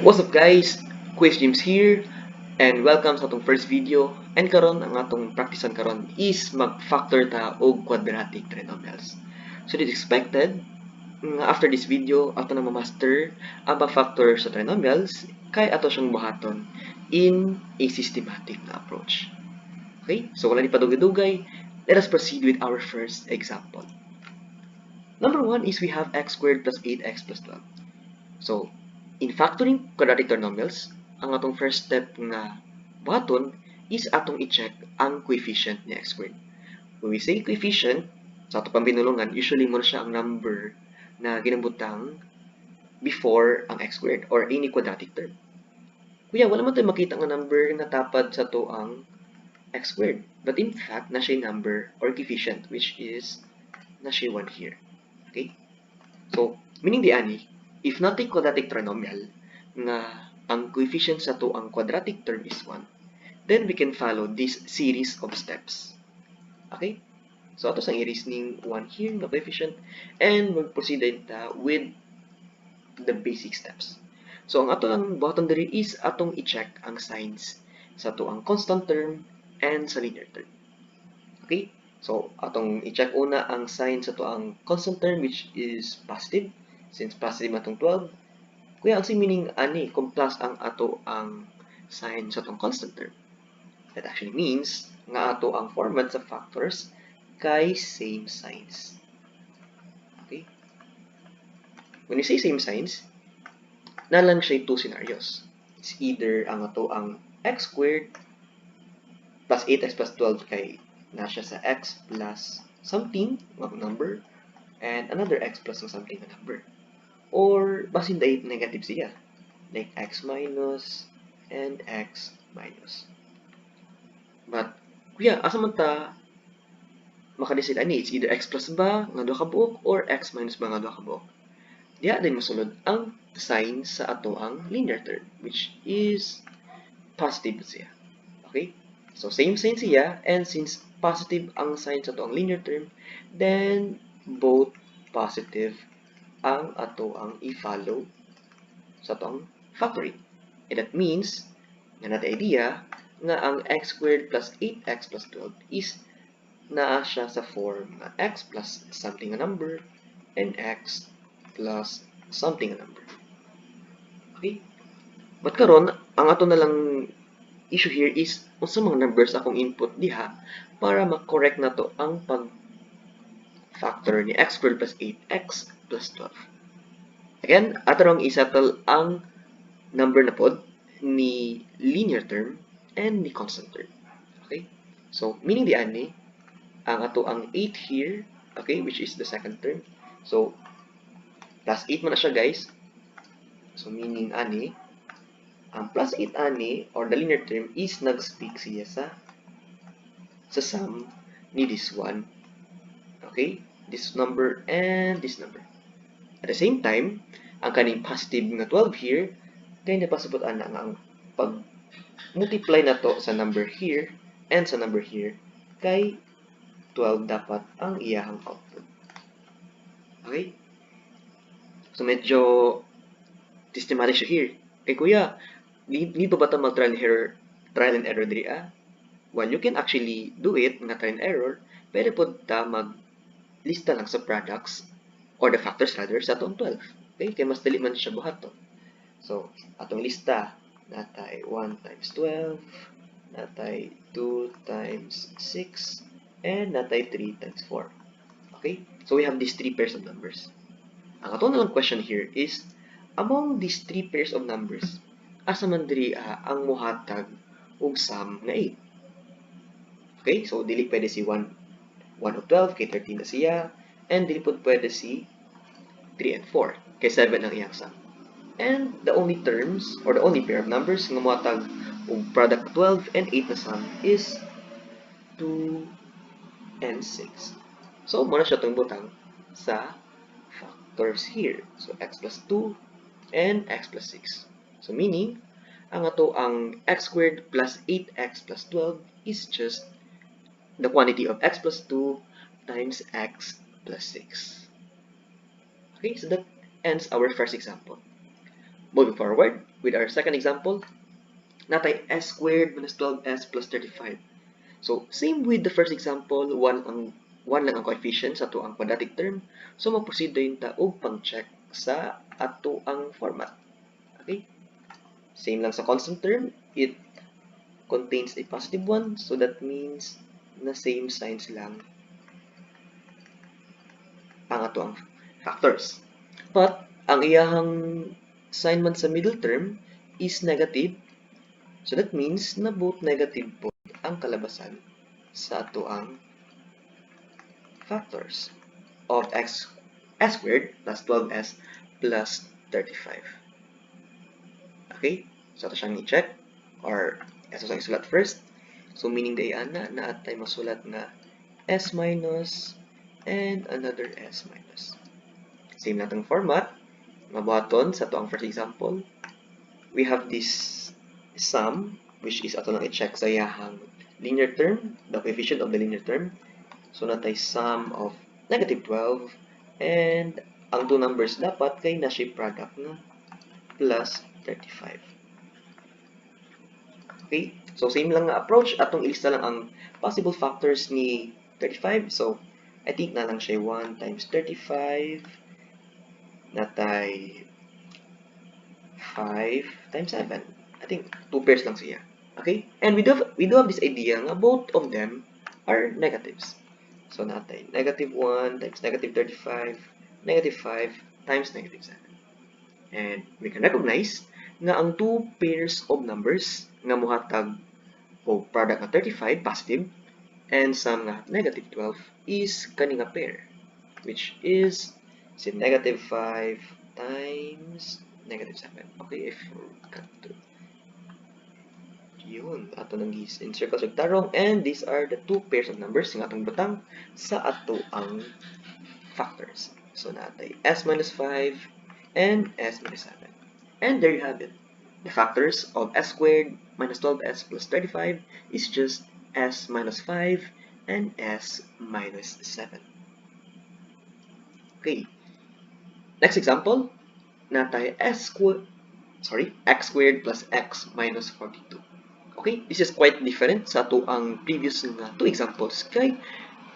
What's up guys? Quiz James here and welcome sa atong first video. And karon ang atong practicean karon is mag-factor ta og quadratic trinomials. So it is expected nga after this video ato na ma-master ang pag-factor sa trinomials kay ato siyang buhaton in a systematic na approach. Okay? So wala ni padugay-dugay, let us proceed with our first example. Number 1 is we have x squared plus 8x plus 12. So, in factoring quadratic trinomials, ang atong first step nga buhaton is atong i-check ang coefficient ni x squared. When we say coefficient, sa atong pambinulungan, usually mo siya ang number na ginambutang before ang x squared or any quadratic term. Kuya, wala man tayo makita nga number na tapad sa to ang x squared. But in fact, na siya number or coefficient which is na siya 1 here. Okay? So, meaning di ani, if natin quadratic trinomial nga ang coefficient sa to ang quadratic term is 1, then we can follow this series of steps. Okay? So, ato sang i-reasoning 1 here na coefficient and mag-proceed ta with the basic steps. So, ang ato lang buhaton diri is atong i-check ang signs sa to ang constant term and sa linear term. Okay? So, atong i-check una ang sign sa to ang constant term which is positive. Since positive atong 12, kuya ang meaning ani kung plus ang ato ang sign sa tong constant term. That actually means nga ato ang format sa factors kay same signs. Okay? When you say same signs, nalang siya two scenarios. It's either ang ato ang x squared plus 8x plus 12 kay na siya sa x plus something number and another x plus something na number. Or basin dahil negative siya. Like x minus and x minus. But, kuya, asa man ta makadecide ani? It's either x plus ba nga duha ka buok or x minus ba nga duha ka buok. Diya din masulod ang sign sa ato ang linear term which is positive siya. Okay? So, same sign siya and since positive ang sign sa ato ang linear term, then both positive ang ato ang i-follow sa atong factoring. And that means, nga natin idea, nga ang x squared plus 8x plus 12 is naa siya sa form nga x plus something a number and x plus something a number. Okay? But karon ang ato na lang issue here is unsa mga numbers akong input diha para ma-correct na to ang pag factor ni x squared plus 8x plus 12. Again, atarong isettle ang number na pod ni linear term and ni constant term. Okay? So, meaning di ani, ang ato ang 8 here, okay, which is the second term. So, plus 8 man na siya, guys. So, meaning ani, ang plus 8 ani, or the linear term, is nag-speak siya sa sum ni this one. Okay? This number and this number. At the same time, ang kaning positive nga 12 here, kaya napasabot ana nga ang pag-multiply na to sa number here and sa number here, kay 12 dapat ang iyahang output. Okay? So, medyo systematic siya here. Kay kuya, need pa ba ito trial and error diri Well, you can actually do it na trial and error, pero po ta maglista lang sa products or the factors rather sa atong 12. Okay? Kaya mas dali man siya buhaton. So, atong lista, natay 1 times 12, natay 2 times 6, and natay 3 times 4. Okay? So, we have these three pairs of numbers. Ang atong nalang question here is, among these three pairs of numbers, asa man diri ang mohatag og sum nga 8? Okay? So, dili pwede si 1 of 12, kay 13 na siya, and dili po pwede si 3 and 4, kay 7 ang iyang sum. And the only terms, or the only pair of numbers nga mohatag og product 12 and 8 na sum is 2 and 6. So, muna siya itong butang sa factors here. So, x plus 2 and x plus 6. So, meaning, ang ato ang x squared plus 8x plus 12 is just the quantity of x plus 2 times x plus 6. Okay, so that ends our first example. moving forward with our second example, natay s squared minus 12s plus 35. So, same with the first example, 1 lang ang coefficient sa ato ang quadratic term. So, mag-proceed din ta og pang-check sa ato ang format. Okay? Same lang sa constant term, it contains a positive 1, so that means na same signs lang ang ato ang factors. But, ang iyahang sign man sa middle term is negative, so that means na both negative po ang kalabasan sa ato ang factors of s squared plus 12s plus 35. Okay? So, ito siyang i-check or ito siyang isulat first. So, meaning dayan na atay masulat nga s minus and another s minus. Same natang format. Mabuhaton sa ito ang first example. We have this sum, which is ato lang i-check sa iyahang linear term, the coefficient of the linear term. So, natay sum of negative 12 and ang two numbers dapat kay na siya product na plus 35. Okay? So, same lang nga approach. Atong ilista lang ang possible factors ni 35. So, I think na lang siya 1 times 35 natay 5 times 7. I think 2 pairs lang siya. Okay? And we do have this idea nga both of them are negatives. So, natay negative 1 times negative 35, negative 5 times negative 7. And we can recognize nga ang two pairs of numbers nga muhatag o product nga 35 positive and sum nga negative 12 is kani nga pair, which is si negative 5 times negative 7. Okay, if we cut to yun, ato nang encircle sa tarong, and these are the two pairs of numbers nga atong butang sa ato ang factors. So, natay s minus 5 and s minus 7. And there you have it. The factors of s squared minus 12s plus 35 is just s minus 5 and s minus 7. Okay. Next example, natay x squared plus x minus 42. Okay, this is quite different sa ato ang previous nga two examples. Kay,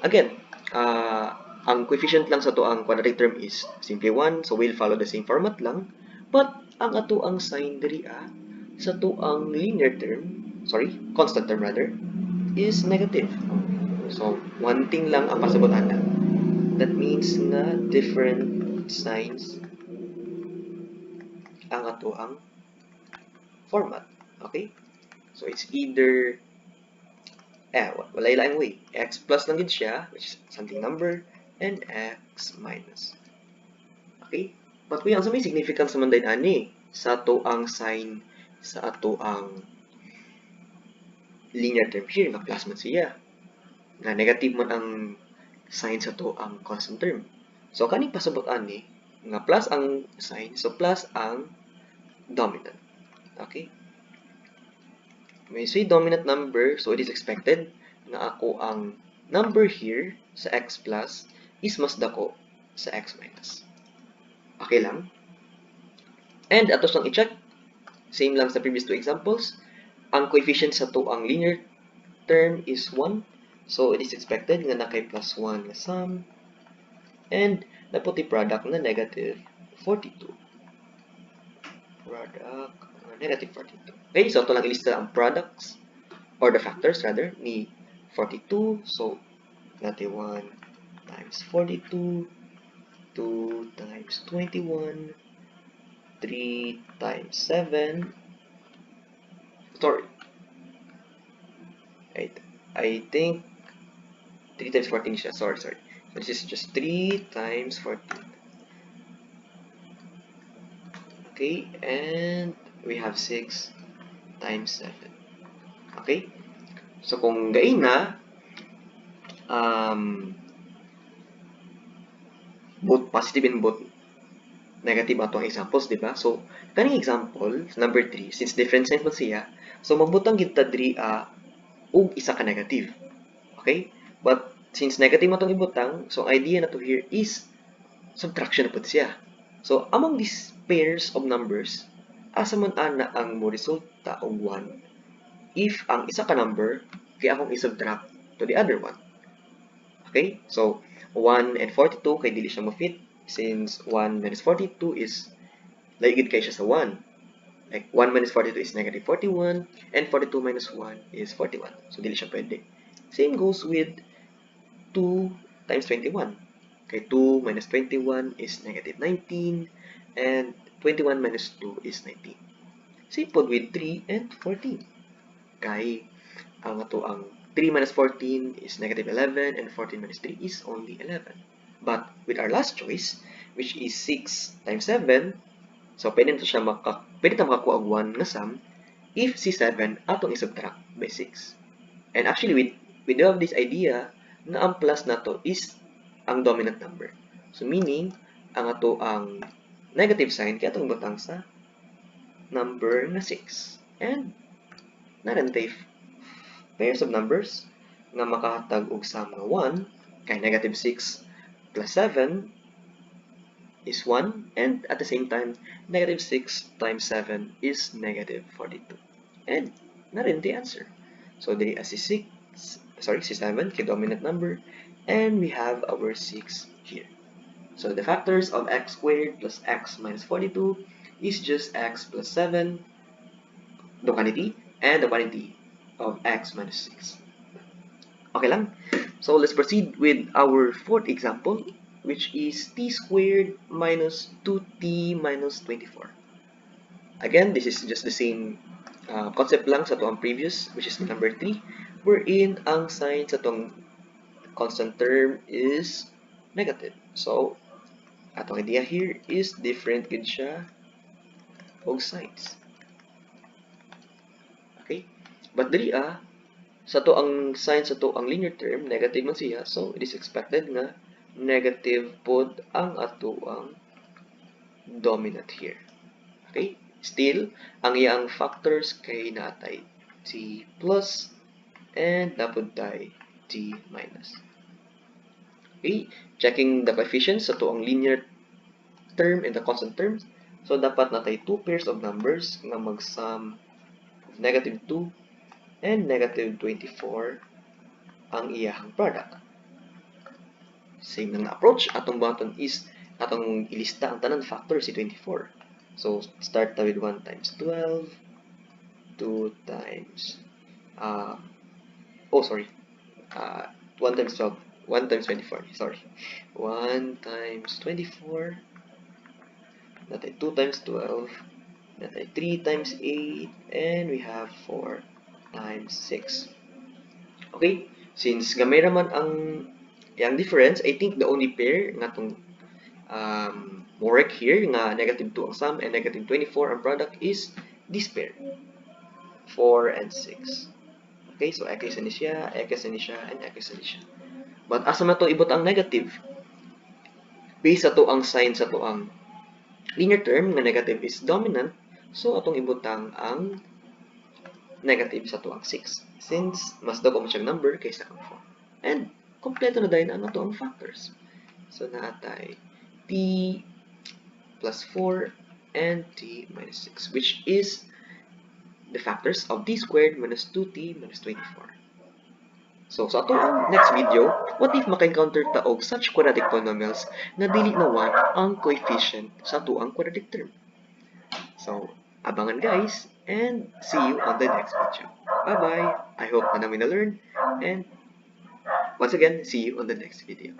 again, ang coefficient lang sa ato ang quadratic term is simply 1, so we'll follow the same format lang. But, ang ato ang sign diri sa ato ang linear term, constant term rather, is negative. So, one thing lang ang pasabutan na. That means na different signs ang ato ang format. Okay? So, it's either walay laing way. X plus lang gid siya, which is something number, and x minus. Okay? But kung sa may significance naman din ani sa ato ang sign sa ato ang linear term here, nga plus man siya. Nga negative man ang sign sa ato ang constant term. So, kaning pasabot ani nga plus ang sign, so plus ang dominant. Okay? May say dominant number, so it is expected na ako ang number here sa x plus is mas dako sa x minus. Okay lang? And atos lang i-check, same lang sa previous two examples, ang coefficient sa to ang linear term is 1, so it is expected nga na kay plus 1 nga sum, and naputi product na negative 42. Product negative 42. Okay, so ito lang ilista ang products or the factors rather ni 42. So, natin 1 times 42, 2 times 21, 3 times 7. Sorry. I think 3 times 14 siya. Sorry. So, this is just 3 times 14. Okay, and we have 6 times 7. Okay? So, kung gain na, both positive and both negative ato ang examples, di ba? So, kaning example, number 3, since different signs man siya, so magbutang kita diri og isa ka negative. Okay? But, since negative man itong ibutang, so ang idea na to here is subtraction na po siya. So, among these pairs of numbers, asa man ana ang mo resulta og 1 if ang isa ka number kay akong isubtract to the other one. Okay? So, 1 and 42 kay dili siya mo-fit since 1 minus 42 is laigid kay siya sa 1. Like, 1 minus 42 is negative 41, and 42 minus 1 is 41. So, dili siya pwede. Same goes with 2 times 21. Okay, 2 minus 21 is negative 19, and 21 minus 2 is 19. Same pod with 3 and 14. Kay, ang ato ang 3 minus 14 is negative 11, and 14 minus 3 is only 11. But with our last choice, which is 6 times 7, so pwede na makakuha og 1 nga sum if si 7 atong isubtract by 6. And actually, we do have this idea na ang plus nato is ang dominant number. So meaning, ang ato ang negative sign kaya atong butang sa number na 6. And naran tay pairs of numbers nga makahatag og sum nga 1 kay negative 6 plus 7 is 1, and at the same time, negative 6 times 7 is negative 42. And narin the answer. So there is si 7 kay dominant number, and we have our 6 here. So the factors of x squared plus x minus 42 is just x plus 7, the quantity, and the quantity of x minus 6. Okay lang? So let's proceed with our fourth example, which is t squared minus 2t minus 24. Again, this is just the same concept lang sa itong previous, which is number 3, wherein ang sign sa itong constant term is negative. So, atong idea here is different gid siya og signs. Okay? But diri sa to ang sign sa to ang linear term, negative man siya, so it is expected nga negative pod ang ato ang dominant here. Okay? Still, ang iyang factors kay naatay t plus and napod tay t minus. Okay? Checking the coefficients sa to ang linear term and the constant terms. So, dapat natay two pairs of numbers nga mag-sum of negative 2 and negative 24 ang iyahang product. Same na approach, atong button is atong ilista ang tanan factor si 24. So, start na with 1 times 12, 2 times, 1 times 12, 1 times 24, sorry. 1 times 24, natay 2 times 12, natay 3 times 8, and we have 4 times 6. Okay, since gamay raman ang yang difference, I think the only pair nga itong work here nga negative 2 ang sum and negative 24 ang product is this pair, 4 and 6. Okay, so x ni siya, and x ni siya. But asa man to ibot ang negative? Based sa to ang sign sa to ang linear term nga negative is dominant, so atong ibutang ang negative sa to ang 6 since mas daw mo siyang number kaysa ang 4. And kompleto na dahil ang ato ang factors. So naatay t plus 4 and t minus 6, which is the factors of t squared minus 2t minus 24. So sa ato ang next video, what if maka-encounter ta og such quadratic polynomials na dili na 1 ang coefficient sa ato ang quadratic term. So, abangan guys, and see you on the next video. Bye-bye! I hope na namin na-learn, and once again, see you on the next video.